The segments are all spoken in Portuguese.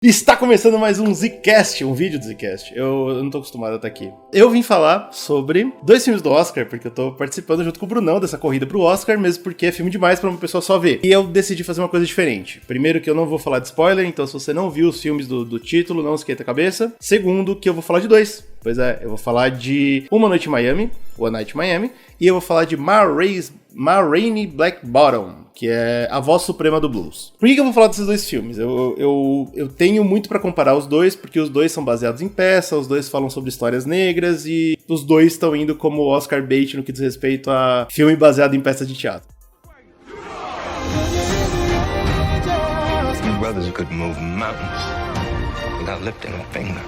Está começando mais um Zcast, um vídeo do Zcast. Eu não tô acostumado a estar aqui. Eu vim falar sobre 2 filmes do Oscar, porque eu tô participando junto com o Brunão dessa corrida pro Oscar, mesmo porque é filme demais pra uma pessoa só ver. E eu decidi fazer uma coisa diferente. Primeiro, que eu não vou falar de spoiler, então se você não viu os filmes do título, não esquenta a cabeça. Segundo, que eu vou falar de 2. Pois é, eu vou falar de Uma Noite em Miami, One Night in Miami, e eu vou falar de Ma Rainey Black Bottom, que é a voz suprema do blues. Por que eu vou falar desses 2 filmes? Eu tenho muito pra comparar os dois, porque os dois são baseados em peça, os dois falam sobre histórias negras, e os dois estão indo como Oscar bait no que diz respeito a filme baseado em peça de teatro. Your brothers could move mountains without lifting a finger.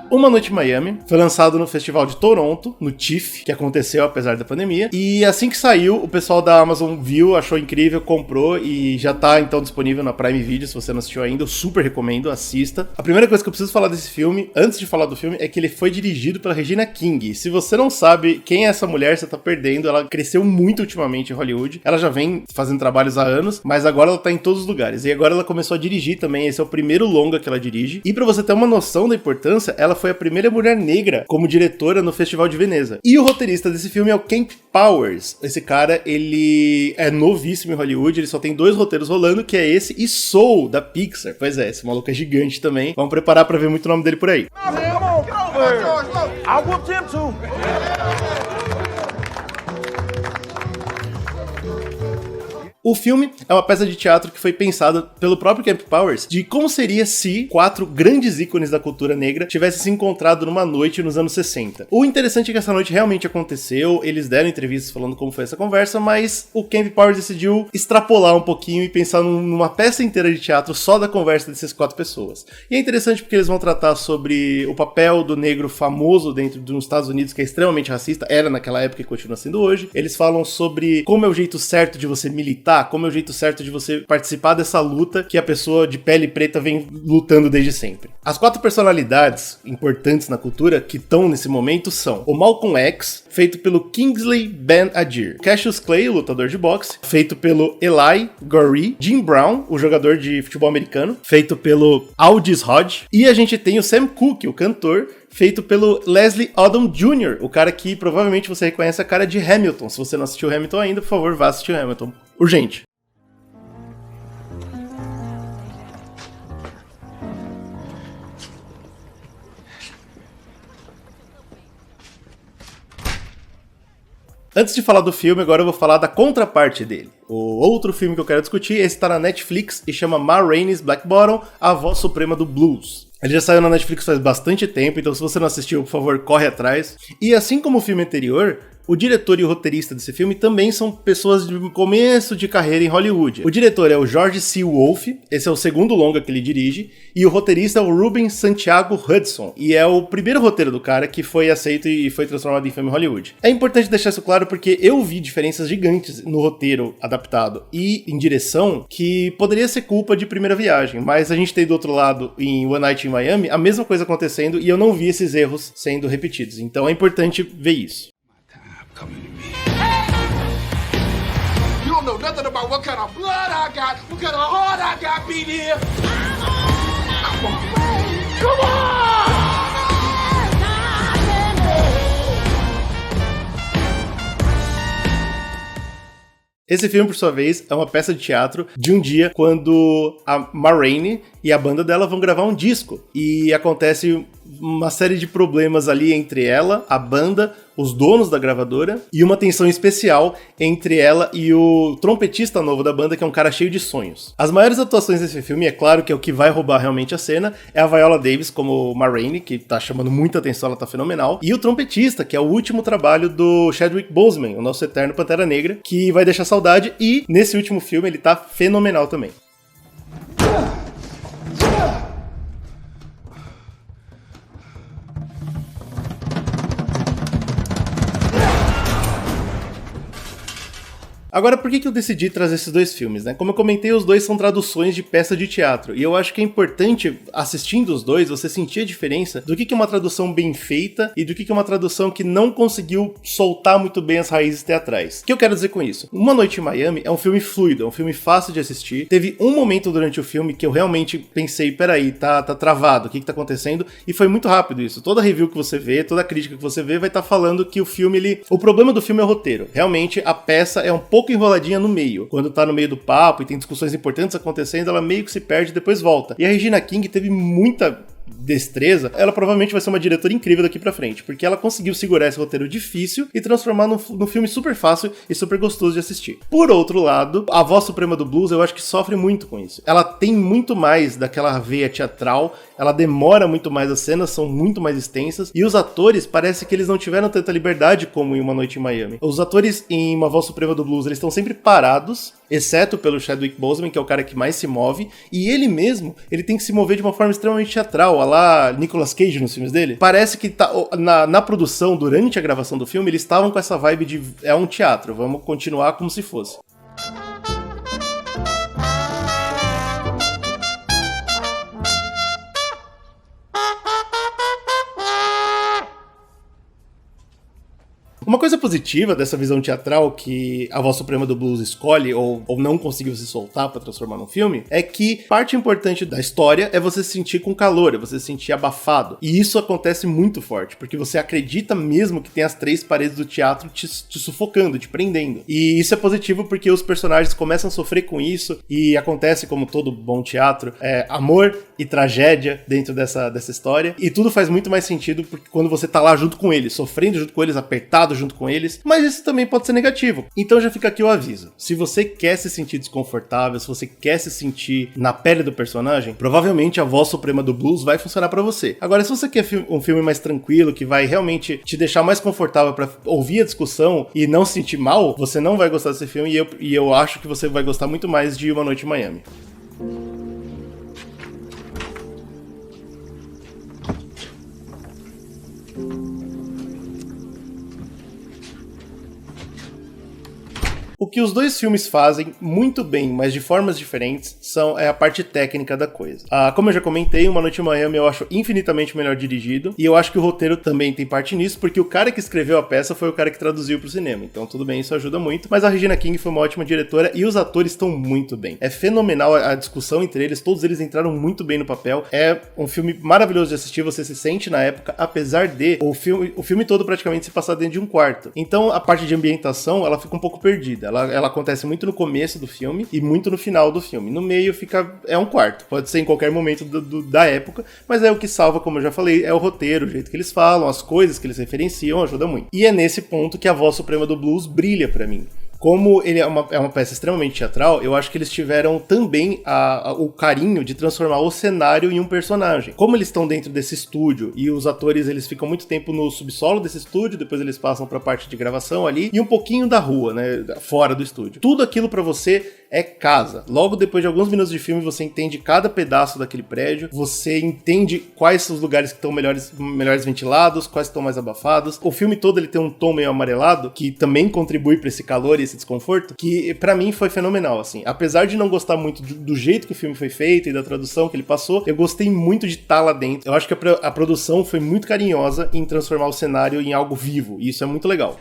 Uma Noite em Miami foi lançado no Festival de Toronto, no TIFF, que aconteceu apesar da pandemia. E assim que saiu, o pessoal da Amazon viu, achou incrível, comprou e já tá então disponível na Prime Video. Se você não assistiu ainda, eu super recomendo, assista. A primeira coisa que eu preciso falar desse filme, antes de falar do filme, é que ele foi dirigido pela Regina King. Se você não sabe quem é essa mulher, você tá perdendo. Ela cresceu muito ultimamente em Hollywood. Ela já vem fazendo trabalhos há anos, mas agora ela tá em todos os lugares. E agora ela começou a dirigir também. Esse é o primeiro longa que ela dirige. E pra você ter uma noção da importância, ela foi a primeira mulher negra como diretora no Festival de Veneza. E o roteirista desse filme é o Kemp Powers. Esse cara, ele é novíssimo em Hollywood, ele só tem 2 roteiros rolando, que é esse e Soul, da Pixar. Pois é, esse maluco é gigante também. Vamos preparar pra ver muito o nome dele por aí. O filme é uma peça de teatro que foi pensada pelo próprio Kemp Powers de como seria se 4 grandes ícones da cultura negra tivessem se encontrado numa noite nos anos 60. O interessante é que essa noite realmente aconteceu, eles deram entrevistas falando como foi essa conversa, mas o Kemp Powers decidiu extrapolar um pouquinho e pensar numa peça inteira de teatro só da conversa dessas 4 pessoas. E é interessante porque eles vão tratar sobre o papel do negro famoso dentro dos Estados Unidos, que é extremamente racista, era naquela época e continua sendo hoje. Eles falam sobre como é o jeito certo de você militar, como é o jeito certo de você participar dessa luta que a pessoa de pele preta vem lutando desde sempre. As 4 personalidades importantes na cultura que estão nesse momento são o Malcolm X, feito pelo Kingsley Ben-Adir, Cassius Clay, o lutador de boxe, feito pelo Eli Goree, Jim Brown, o jogador de futebol americano, feito pelo Aldis Hodge, e a gente tem o Sam Cooke, o cantor, feito pelo Leslie Odom Jr., o cara que provavelmente você reconhece a cara de Hamilton. Se você não assistiu Hamilton ainda, por favor, vá assistir Hamilton. Urgente. Antes de falar do filme, agora eu vou falar da contraparte dele. O outro filme que eu quero discutir, esse tá na Netflix e chama Ma Rainey's Black Bottom, a voz suprema do blues. Ele já saiu na Netflix faz bastante tempo, então se você não assistiu, por favor, corre atrás. E assim como o filme anterior, o diretor e o roteirista desse filme também são pessoas de começo de carreira em Hollywood. O diretor é o George C. Wolfe, esse é o segundo longa que ele dirige, e o roteirista é o Ruben Santiago Hudson, e é o primeiro roteiro do cara que foi aceito e foi transformado em filme em Hollywood. É importante deixar isso claro porque eu vi diferenças gigantes no roteiro adaptado e em direção que poderia ser culpa de primeira viagem, mas a gente tem do outro lado, em One Night in Miami, a mesma coisa acontecendo e eu não vi esses erros sendo repetidos, então é importante ver isso. Coming to me. You don't know nothing about what kind of blood I got, what kind of heart I got beat here. Come on. Come on! Esse filme, por sua vez, é uma peça de teatro de um dia quando a Ma Rainey e a banda dela vão gravar um disco. E acontece uma série de problemas ali entre ela, a banda, os donos da gravadora, e uma tensão especial entre ela e o trompetista novo da banda, que é um cara cheio de sonhos. As maiores atuações desse filme, é claro que é o que vai roubar realmente a cena, é a Viola Davis como Ma Rainey, que tá chamando muita atenção, ela tá fenomenal, e o trompetista, que é o último trabalho do Chadwick Boseman, o nosso eterno Pantera Negra, que vai deixar saudade, e nesse último filme ele tá fenomenal também. Agora, por que eu decidi trazer esses dois filmes, né? Como eu comentei, os dois são traduções de peça de teatro, e eu acho que é importante, assistindo os dois, você sentir a diferença do que é uma tradução bem feita e do que é uma tradução que não conseguiu soltar muito bem as raízes teatrais. O que eu quero dizer com isso? Uma Noite em Miami é um filme fluido, é um filme fácil de assistir. Teve um momento durante o filme que eu realmente pensei, peraí, tá travado, o que tá acontecendo? E foi muito rápido isso. Toda review que você vê, toda crítica que você vê vai estar falando que o filme, o problema do filme é o roteiro. Realmente, a peça é um pouco enroladinha no meio. Quando tá no meio do papo e tem discussões importantes acontecendo, ela meio que se perde e depois volta. E a Regina King teve muita destreza, ela provavelmente vai ser uma diretora incrível daqui pra frente, porque ela conseguiu segurar esse roteiro difícil e transformar num filme super fácil e super gostoso de assistir. Por outro lado, a Voz Suprema do Blues eu acho que sofre muito com isso. Ela tem muito mais daquela veia teatral, ela demora muito mais, as cenas são muito mais extensas, e os atores parece que eles não tiveram tanta liberdade como em Uma Noite em Miami. Os atores em Uma Voz Suprema do Blues, eles estão sempre parados, exceto pelo Chadwick Boseman, que é o cara que mais se move, e ele mesmo, ele tem que se mover de uma forma extremamente teatral, a lá Nicolas Cage nos filmes dele. Parece que na produção, durante a gravação do filme, eles estavam com essa vibe de é um teatro, vamos continuar como se fosse. Uma coisa positiva dessa visão teatral que a Voz Suprema do Blues escolhe, ou não conseguiu se soltar pra transformar num filme, é que parte importante da história é você se sentir com calor, é você se sentir abafado. E isso acontece muito forte, porque você acredita mesmo que tem as três paredes do teatro te sufocando, te prendendo. E isso é positivo porque os personagens começam a sofrer com isso, e acontece, como todo bom teatro, amor e tragédia dentro dessa história. E tudo faz muito mais sentido porque quando você tá lá junto com eles, sofrendo junto com eles, apertado junto com eles, mas isso também pode ser negativo. Então já fica aqui o aviso. Se você quer se sentir desconfortável, se você quer se sentir na pele do personagem, provavelmente a Voz Suprema do Blues vai funcionar pra você. Agora, se você quer um filme mais tranquilo, que vai realmente te deixar mais confortável pra ouvir a discussão e não se sentir mal, você não vai gostar desse filme e eu acho que você vai gostar muito mais de Uma Noite em Miami. O que os dois filmes fazem muito bem, mas de formas diferentes, é a parte técnica da coisa. Como eu já comentei, Uma Noite em Miami eu acho infinitamente melhor dirigido, e eu acho que o roteiro também tem parte nisso, porque o cara que escreveu a peça foi o cara que traduziu pro cinema. Então tudo bem, isso ajuda muito, mas a Regina King foi uma ótima diretora e os atores estão muito bem. É fenomenal a discussão entre eles, todos eles entraram muito bem no papel. É um filme maravilhoso de assistir, você se sente na época, apesar de o filme todo praticamente se passar dentro de um quarto. Então a parte de ambientação, ela fica um pouco perdida. Ela acontece muito no começo do filme e muito no final do filme. No meio é um quarto, pode ser em qualquer momento da época, mas é o que salva, como eu já falei, é o roteiro, o jeito que eles falam, as coisas que eles referenciam, ajuda muito. E é nesse ponto que a Voz Suprema do Blues brilha pra mim. Como ele é uma peça extremamente teatral, eu acho que eles tiveram também o carinho de transformar o cenário em um personagem. Como eles estão dentro desse estúdio e os atores eles ficam muito tempo no subsolo desse estúdio, depois eles passam pra parte de gravação ali e um pouquinho da rua, né, fora do estúdio. Tudo aquilo pra você é casa. Logo depois de alguns minutos de filme você entende cada pedaço daquele prédio, você entende quais são os lugares que estão melhores ventilados, quais estão mais abafados. O filme todo ele tem um tom meio amarelado, que também contribui pra esse calor e esse desconforto, que pra mim foi fenomenal, assim. Apesar de não gostar muito do jeito que o filme foi feito e da tradução que ele passou, eu gostei muito de estar lá dentro. Eu acho que a produção foi muito carinhosa em transformar o cenário em algo vivo, e isso é muito legal.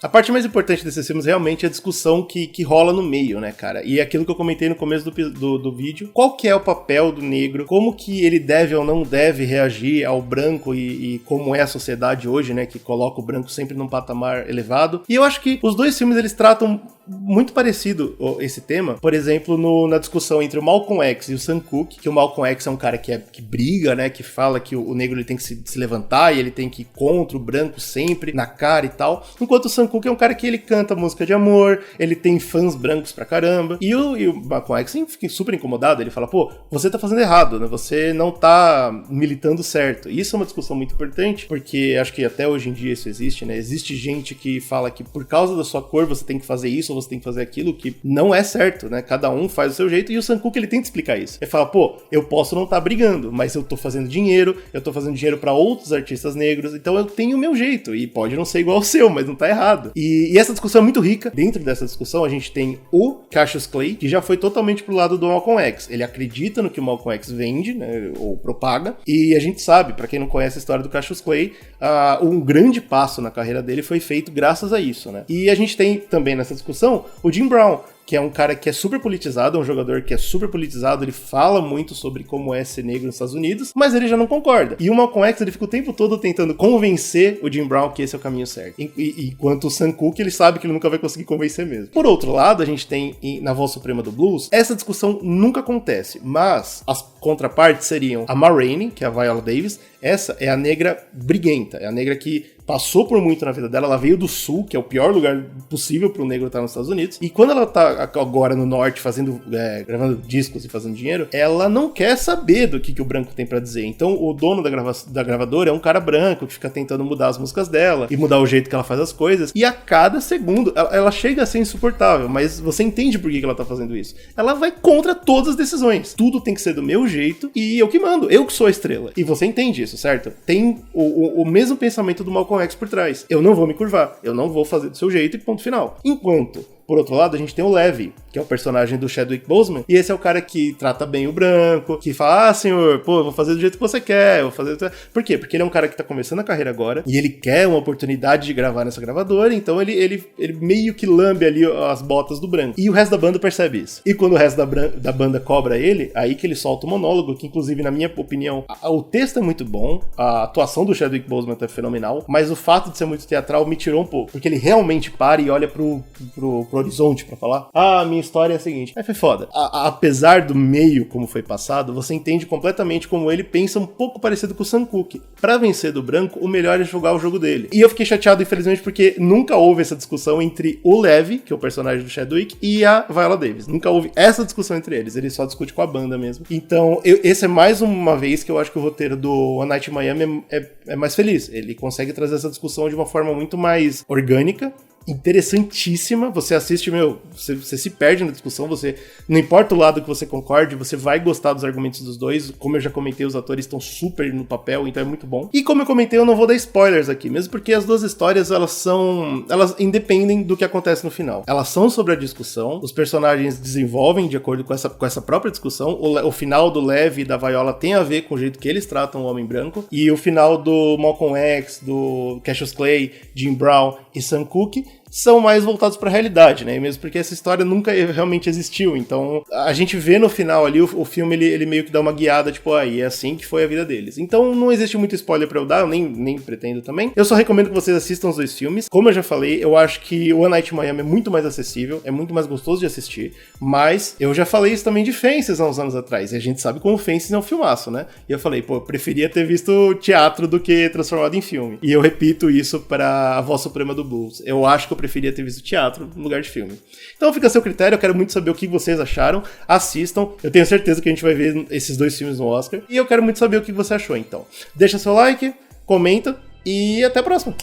A parte mais importante desses filmes realmente é a discussão que rola no meio, né, cara? E é aquilo que eu comentei no começo do vídeo. Qual que é o papel do negro? Como que ele deve ou não deve reagir ao branco e como é a sociedade hoje, né? Que coloca o branco sempre num patamar elevado. E eu acho que os dois filmes, eles tratam muito parecido esse tema. Por exemplo, na discussão entre o Malcolm X e o Sam Cooke, que o Malcolm X é um cara que briga, né? Que fala que o negro ele tem que se levantar e ele tem que ir contra o branco sempre, na cara e tal. Enquanto o Sam Sam-Cooke é um cara que ele canta música de amor, ele tem fãs brancos pra caramba, e o Malcolm X fica super incomodado, ele fala, pô, você tá fazendo errado, né, você não tá militando certo. E isso é uma discussão muito importante, porque acho que até hoje em dia isso existe, né, existe gente que fala que por causa da sua cor você tem que fazer isso ou você tem que fazer aquilo, que não é certo, né, cada um faz o seu jeito, e o Sam-Cooke ele tenta explicar isso. Ele fala, pô, eu posso não estar brigando, mas eu tô fazendo dinheiro, eu tô fazendo dinheiro pra outros artistas negros, então eu tenho o meu jeito, e pode não ser igual ao seu, mas não tá errado. E essa discussão é muito rica. Dentro dessa discussão a gente tem o Cassius Clay, que já foi totalmente pro lado do Malcolm X. Ele acredita no que o Malcolm X vende, né, ou propaga, e a gente sabe, pra quem não conhece a história do Cassius Clay, um grande passo na carreira dele foi feito graças a isso, né. E a gente tem também nessa discussão o Jim Brown, que é um cara que é super politizado, é um jogador que é super politizado, ele fala muito sobre como é ser negro nos Estados Unidos, mas ele já não concorda. E o Malcolm X, ele fica o tempo todo tentando convencer o Jim Brown que esse é o caminho certo. Enquanto o Sam-Cooke, ele sabe que ele nunca vai conseguir convencer mesmo. Por outro lado, a gente tem na Voz Suprema do Blues, essa discussão nunca acontece, mas as contrapartes seriam a Ma Rainey, que é a Viola Davis. Essa é a negra briguenta, é a negra que passou por muito na vida dela, ela veio do sul, que é o pior lugar possível para o negro estar nos Estados Unidos, e quando ela tá agora no norte gravando discos e fazendo dinheiro, ela não quer saber do que o branco tem para dizer. Então o dono da gravadora é um cara branco que fica tentando mudar as músicas dela e mudar o jeito que ela faz as coisas, e a cada segundo ela chega a ser insuportável, mas você entende por que ela tá fazendo isso. Ela vai contra todas as decisões. Tudo tem que ser do meu jeito e eu que mando, eu que sou a estrela. E você entende isso, certo? Tem o mesmo pensamento do Malcolm X por trás. Eu não vou me curvar, eu não vou fazer do seu jeito e ponto final. Enquanto, por outro lado, a gente tem o Levi, que é o personagem do Chadwick Boseman, e esse é o cara que trata bem o branco, que fala, senhor, pô, eu vou fazer do jeito que você quer, eu vou fazer... Por quê? Porque ele é um cara que tá começando a carreira agora, e ele quer uma oportunidade de gravar nessa gravadora, então ele meio que lambe ali as botas do branco. E o resto da banda percebe isso. E quando o resto da banda cobra ele, aí que ele solta o monólogo, que inclusive, na minha opinião, o texto é muito bom, a atuação do Chadwick Boseman é fenomenal, mas o fato de ser muito teatral me tirou um pouco, porque ele realmente para e olha pro horizonte pra falar, a minha história é a seguinte. Aí foi foda. Apesar do meio como foi passado, você entende completamente como ele pensa um pouco parecido com o Sam-Cooke. Pra vencer do branco, o melhor é jogar o jogo dele. E eu fiquei chateado, infelizmente, porque nunca houve essa discussão entre o Levi, que é o personagem do Chadwick, e a Viola Davis. Nunca houve essa discussão entre eles. Ele só discute com a banda mesmo. Então, esse é mais uma vez que eu acho que o roteiro do One Night in Miami é mais feliz. Ele consegue trazer essa discussão de uma forma muito mais orgânica, interessantíssima. Você assiste, você se perde na discussão, você, não importa o lado que você concorde, você vai gostar dos argumentos dos dois. Como eu já comentei, os atores estão super no papel, então é muito bom. E como eu comentei, eu não vou dar spoilers aqui, mesmo porque as duas histórias, elas independem do que acontece no final. Elas são sobre a discussão, os personagens desenvolvem de acordo com essa própria discussão. O final do Levi e da Viola tem a ver com o jeito que eles tratam o homem branco, e o final do Malcolm X, do Cassius Clay, Jim Brown e Sam-Cooke são mais voltados pra realidade, né? E mesmo porque essa história nunca realmente existiu. Então, a gente vê no final ali, o filme, ele meio que dá uma guiada, tipo, aí é assim que foi a vida deles. Então, não existe muito spoiler pra eu dar, eu nem pretendo também. Eu só recomendo que vocês assistam os dois filmes. Como eu já falei, eu acho que o One Night in Miami é muito mais acessível, é muito mais gostoso de assistir, mas eu já falei isso também de Fences há uns anos atrás, e a gente sabe como Fences é um filmaço, né? E eu falei, pô, eu preferia ter visto teatro do que transformado em filme. E eu repito isso para A Voz Suprema do Blues. Eu acho que eu preferia ter visto teatro no lugar de filme. Então fica a seu critério, eu quero muito saber o que vocês acharam. Assistam, eu tenho certeza que a gente vai ver esses dois filmes no Oscar. E eu quero muito saber o que você achou, então. Deixa seu like, comenta e até a próxima!